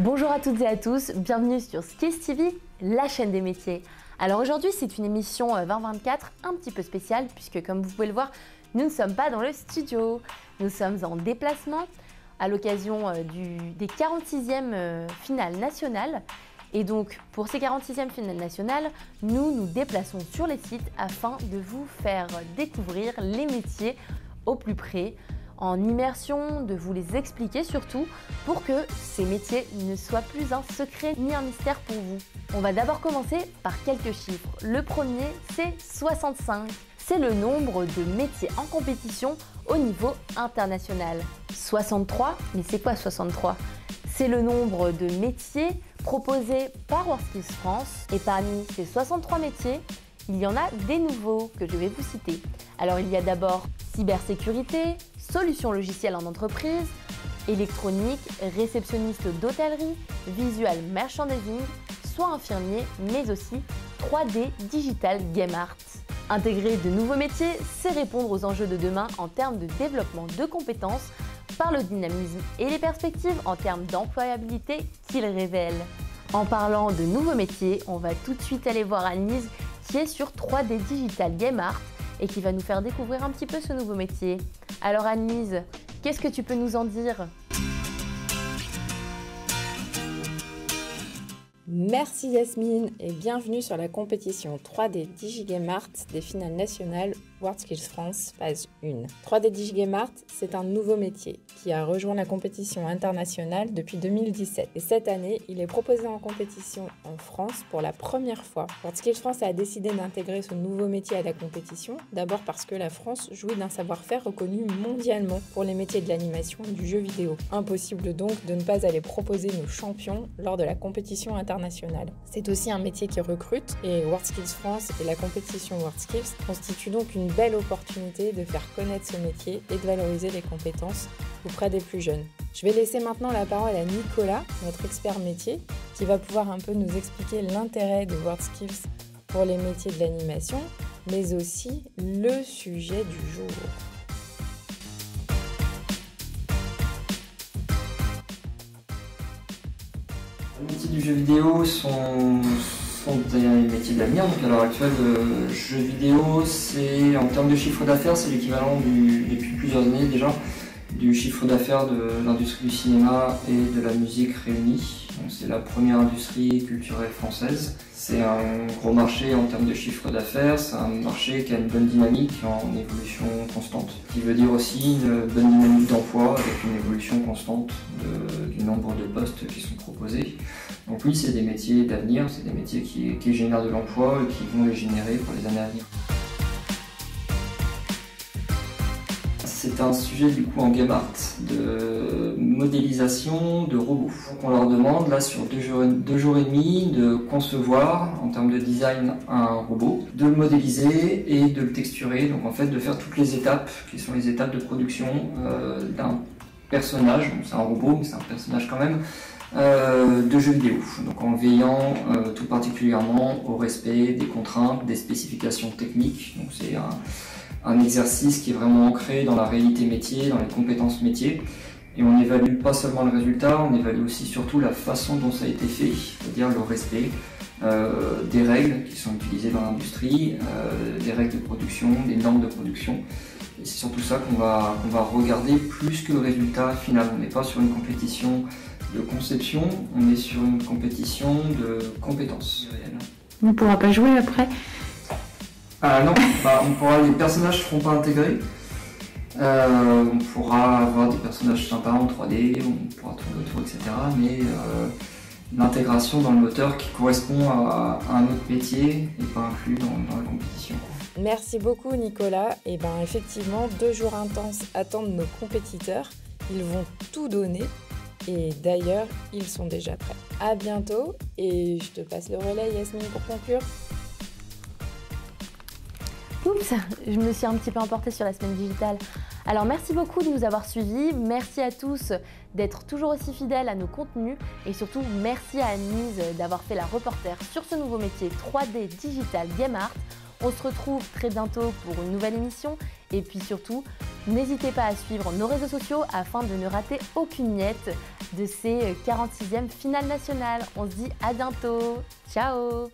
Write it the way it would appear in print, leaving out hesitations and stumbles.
Bonjour à toutes et à tous, bienvenue sur Skills TV, la chaîne des métiers. Alors aujourd'hui c'est une émission 2024 un petit peu spéciale puisque comme vous pouvez le voir, nous ne sommes pas dans le studio, nous sommes en déplacement à l'occasion des 46e finales nationales. Et donc pour ces 46e finales nationales, nous nous déplaçons sur les sites afin de vous faire découvrir les métiers au plus près, en immersion, de vous les expliquer surtout pour que ces métiers ne soient plus un secret ni un mystère pour vous. On va d'abord commencer par quelques chiffres. Le premier, c'est 65. C'est le nombre de métiers en compétition au niveau international. 63, mais c'est quoi 63? C'est le nombre de métiers proposés par WorldSkills France. Et parmi ces 63 métiers, il y en a des nouveaux que je vais vous citer. Alors il y a d'abord cybersécurité, solutions logicielles en entreprise, électronique, réceptionniste d'hôtellerie, visual merchandising, soins infirmiers, mais aussi 3D Digital Game Art. Intégrer de nouveaux métiers, c'est répondre aux enjeux de demain en termes de développement de compétences par le dynamisme et les perspectives en termes d'employabilité qu'ils révèlent. En parlant de nouveaux métiers, on va tout de suite aller voir Anne-Lise qui est sur 3D Digital Game Art et qui va nous faire découvrir un petit peu ce nouveau métier. Alors Anne-Lise, qu'est-ce que tu peux nous en dire ? Merci Yasmine et bienvenue sur la compétition 3D DigiGame Art des finales nationales WorldSkills France phase 1. 3D DigiGame Art, c'est un nouveau métier qui a rejoint la compétition internationale depuis 2017. Et cette année, il est proposé en compétition en France pour la première fois. WorldSkills France a décidé d'intégrer ce nouveau métier à la compétition, d'abord parce que la France jouit d'un savoir-faire reconnu mondialement pour les métiers de l'animation et du jeu vidéo. Impossible donc de ne pas aller proposer nos champions lors de la compétition internationale. C'est aussi un métier qui recrute et WorldSkills France et la compétition WorldSkills constituent donc une belle opportunité de faire connaître ce métier et de valoriser les compétences auprès des plus jeunes. Je vais laisser maintenant la parole à Nicolas, notre expert métier, qui va pouvoir un peu nous expliquer l'intérêt de WorldSkills pour les métiers de l'animation, mais aussi le sujet du jour. Les métiers du jeu vidéo sont des métiers d'avenir. Donc à l'heure actuelle, le jeu vidéo, c'est en termes de chiffre d'affaires, c'est l'équivalent depuis plusieurs années déjà du chiffre d'affaires de l'industrie du cinéma et de la musique réunis. C'est la première industrie culturelle française. C'est un gros marché en termes de chiffre d'affaires, c'est un marché qui a une bonne dynamique en évolution constante, ce qui veut dire aussi une bonne dynamique d'emploi avec une évolution constante du nombre de postes qui sont proposés. Donc oui, c'est des métiers d'avenir, c'est des métiers qui génèrent de l'emploi et qui vont les générer pour les années à venir. C'est un sujet du coup en game art de modélisation de robots. Donc on leur demande là sur 2 jours et demi de concevoir en termes de design un robot, de le modéliser et de le texturer. Donc en fait de faire toutes les étapes qui sont les étapes de production d'un personnage. Donc c'est un robot mais c'est un personnage quand même. De jeux vidéo, donc en veillant tout particulièrement au respect des contraintes, des spécifications techniques. Donc c'est un exercice qui est vraiment ancré dans la réalité métier, dans les compétences métiers. Et on n'évalue pas seulement le résultat, on évalue aussi surtout la façon dont ça a été fait, c'est-à-dire le respect des règles qui sont utilisées dans l'industrie, des règles de production, des normes de production. Et c'est surtout ça qu'on va regarder plus que le résultat final. On n'est pas sur une compétition de conception, on est sur une compétition de compétences réelles. On ne pourra pas jouer après? Ah non, les personnages ne seront pas intégrés. On pourra avoir des personnages sympas en 3D, on pourra tourner autour, etc. Mais l'intégration dans le moteur qui correspond à un autre métier n'est pas inclus dans la compétition. Merci beaucoup Nicolas. Et effectivement, 2 jours intenses attendent nos compétiteurs. Ils vont tout donner. Et d'ailleurs, ils sont déjà prêts. À bientôt et je te passe le relais Yasmine pour conclure. Oups, je me suis un petit peu emportée sur la semaine digitale. Alors merci beaucoup de nous avoir suivis, merci à tous d'être toujours aussi fidèles à nos contenus et surtout merci à Anne-Lise d'avoir fait la reporter sur ce nouveau métier 3D Digital Game Art. On se retrouve très bientôt pour une nouvelle émission et puis surtout, n'hésitez pas à suivre nos réseaux sociaux afin de ne rater aucune miette de ces 46e finales nationales. On se dit à bientôt. Ciao!